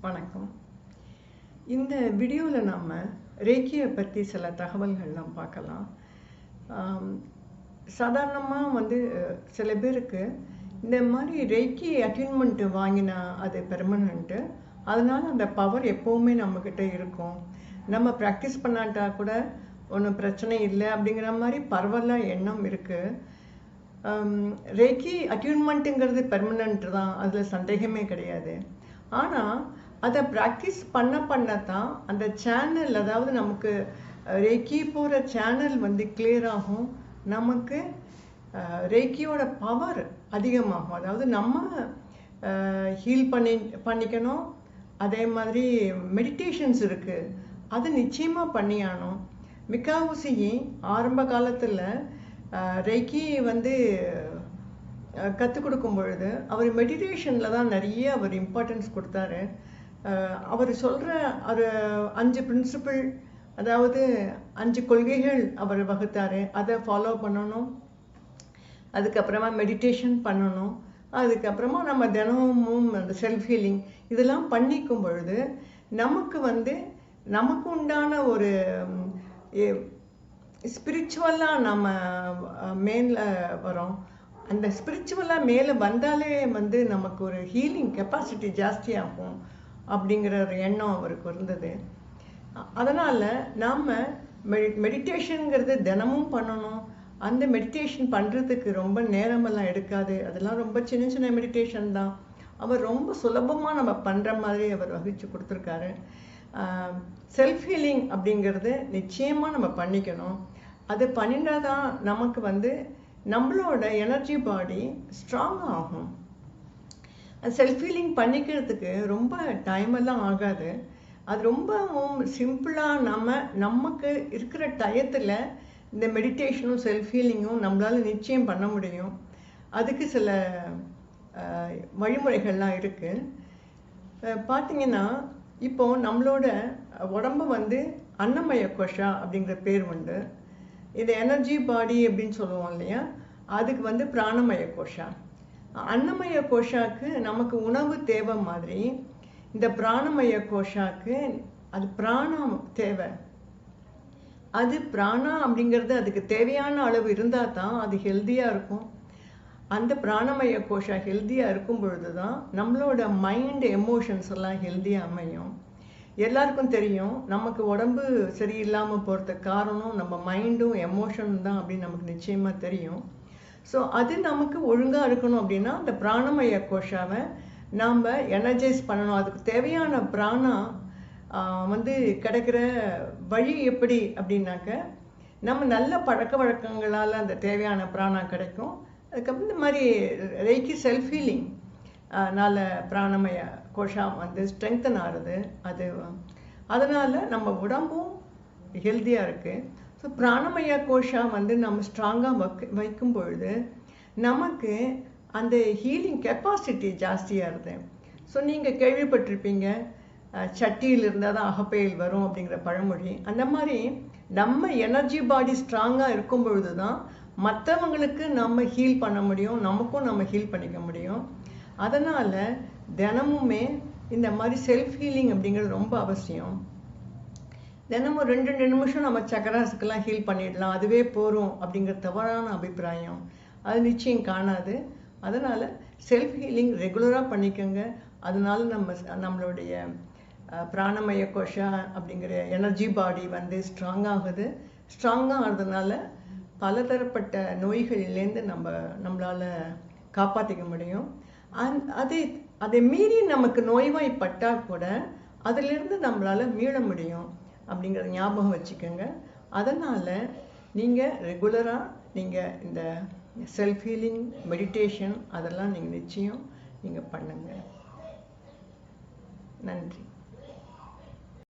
வணக்கம். இந்த வீடியோல நாம ரேக்கியை பத்தி சில தகவல்கள்லாம் பார்க்கலாம். சாதாரணமா சில பேருக்கு இந்த மாதிரி ரேக்கி அட்யூன்மெண்ட் வாங்கினா அது பெர்மனன்ட்டு. அதனால அந்த பவர் எப்பவுமே நம்மக்கிட்ட இருக்கும். நம்ம ப்ராக்டிஸ் பண்ணாட்டா கூட ஒன்றும் பிரச்சனை இல்லை அப்படிங்கிற மாதிரி பரவலா எண்ணம் இருக்கு. ரேக்கி அட்யூன்மெண்ட்டுங்கிறது பெர்மனன்ட் தான், அதில் சந்தேகமே கிடையாது. ஆனால் அதை ப்ராக்டிஸ் பண்ணத்தான் அந்த சேனல், அதாவது நமக்கு ரேக்கி போகிற சேனல் கிளியர் ஆகும். நமக்கு ரேக்கியோட பவர் அதிகமாகும். அதாவது நம்ம ஹீல் பண்ணிக்கணும். அதே மாதிரி மெடிடேஷன்ஸ் இருக்குது, அது நிச்சயமாக பண்ணியானோம். மிகாவுசி ஆரம்ப காலத்தில் ரேக்கி கற்றுக் கொடுக்கும் பொழுது அவர் மெடிடேஷனில் தான் நிறைய அவர் இம்பார்ட்டன்ஸ் கொடுத்தாரு. அவர் சொல்கிற ஒரு 5 பிரின்சிபிள், அதாவது 5 கொள்கைகள் அவர் வகுத்தார். அதை ஃபாலோ பண்ணணும். அதுக்கப்புறமா மெடிடேஷன் பண்ணணும். அதுக்கப்புறமா நம்ம தினமும் அந்த செல்ஃப் ஹீலிங் இதெல்லாம் பண்ணிக்கும் பொழுது நமக்கு உண்டான ஒரு ஸ்பிரிச்சுவலாக நம்ம மேலே வரோம். அந்த ஸ்பிரிச்சுவலாக மேலே வந்தாலே நமக்கு ஒரு ஹீலிங் கெப்பாசிட்டி ஜாஸ்தியாகும் அப்படிங்கிற ஒரு எண்ணம் அவருக்கு இருந்தது. அதனால் நாம் மெடிடேஷனுங்கிறது தினமும் பண்ணணும். அந்த மெடிடேஷன் பண்ணுறதுக்கு ரொம்ப நேரமெல்லாம் எடுக்காது. அதெல்லாம் ரொம்ப சின்ன சின்ன மெடிடேஷன் தான். அவர் ரொம்ப சுலபமாக நம்ம பண்ணுற மாதிரி அவர் வகிச்சு கொடுத்துருக்காரு. செல்ஃப் ஹீலிங் அப்படிங்கிறது நிச்சயமாக நம்ம பண்ணிக்கணும். அது பண்ணினா தான் நமக்கு நம்மளோட எனர்ஜி பாடி ஸ்ட்ராங் ஆகும். செல்ஃப் ஹீலிங் பண்ணிக்கிறதுக்கு ரொம்ப டைமெல்லாம் ஆகாது. அது ரொம்பவும் சிம்பிளாக நமக்கு இருக்கிற டயத்தில் இந்த மெடிடேஷனும் செல்ஃப் ஹீலிங்கும் நம்மளால் நிச்சயம் பண்ண முடியும். அதுக்கு சில வழிமுறைகள்லாம் இருக்குது. பார்த்திங்கன்னா, இப்போது நம்மளோட உடம்பு அன்னமய கோஷா அப்படிங்கிற பேர் உண்டு. இது எனர்ஜி பாடி அப்படின்னு சொல்லுவோம் இல்லையா, அதுக்கு பிராணமய கோஷா. அன்னமய கோஷாக்கு நமக்கு உணவு தேவை மாதிரி இந்த பிராணமய கோஷாக்கு அது பிராணம் தேவை. அது பிராணா அப்படிங்கிறது அதுக்கு தேவையான அளவு இருந்தால் தான் அது ஹெல்த்தியாக இருக்கும். அந்த பிராணமய கோஷா ஹெல்த்தியாக இருக்கும் பொழுது தான் நம்மளோட மைண்ட் எமோஷன்ஸ் எல்லாம் ஹெல்த்தியாக அமையும். எல்லாருக்கும் தெரியும், நமக்கு உடம்பு சரியில்லாமல் போகிறதுக்கு காரணம் நம்ம மைண்டும் எமோஷனும் தான் அப்படின்னு நமக்கு நிச்சயமாக தெரியும். ஸோ அது நமக்கு ஒழுங்காக இருக்கணும் அப்படின்னா அந்த பிராணமய கோஷாவை நாம் எனர்ஜைஸ் பண்ணணும். அதுக்கு தேவையான பிராணா கிடைக்கிற வழி எப்படி அப்படின்னாக்க, நம்ம நல்ல பழக்க வழக்கங்களால் அந்த தேவையான பிராணா கிடைக்கும். அதுக்கப்புறம் இந்த மாதிரி ரேக்கி செல்ஃப் ஹீலிங் னால பிராணமய கோஷா ஸ்ட்ரெங்தன் ஆகுது. அதனால் நம்ம உடம்பும் ஹெல்த்தியாக இருக்குது. ஸோ பிராணமய கோஷா நம்ம ஸ்ட்ராங்காக வைக்கும் பொழுது நமக்கு அந்த ஹீலிங் கெப்பாசிட்டி ஜாஸ்தியாக இருக்குது. ஸோ நீங்கள் கேள்விப்பட்டிருப்பீங்க, சட்டியில் இருந்தால் தான் அகப்பையில் வரும் அப்படிங்கிற பழமொழி. அந்த மாதிரி நம்ம எனர்ஜி பாடி ஸ்ட்ராங்காக இருக்கும் பொழுது தான் மற்றவங்களுக்கு நம்ம ஹீல் பண்ண முடியும், நமக்கும் நம்ம ஹீல் பண்ணிக்க முடியும். அதனால் தினமுமே இந்த மாதிரி செல்ஃப் ஹீலிங் அப்படிங்கிறது ரொம்ப அவசியம். தினமும் 2 நிமிஷம் நம்ம சக்கராஸுக்கெல்லாம் ஹீல் பண்ணிடலாம், அதுவே போகிறோம் அப்படிங்கிற தவறான அபிப்பிராயம் அது நிச்சயம் காணாது. அதனால் செல்ஃப் ஹீலிங் ரெகுலராக பண்ணிக்கோங்க. அதனால நம்மளுடைய பிராணமய கோஷா அப்படிங்கிற எனர்ஜி பாடி ஸ்ட்ராங்காகுது. ஸ்ட்ராங்காக ஆகிறதுனால பலதரப்பட்ட நோய்களிலேருந்து நம்மளால் காப்பாற்றிக்க முடியும். அதை மீறி நமக்கு நோய்வாய்ப்பட்டால் கூட அதிலிருந்து நம்மளால் மீள முடியும் அப்படிங்கிறத ஞாபகம் வச்சுக்கோங்க. அதனால் நீங்கள் ரெகுலராக இந்த செல்ஃப் ஹீலிங், மெடிடேஷன் அதெல்லாம் நீங்கள் நிச்சயம் பண்ணுங்கள். நன்றி.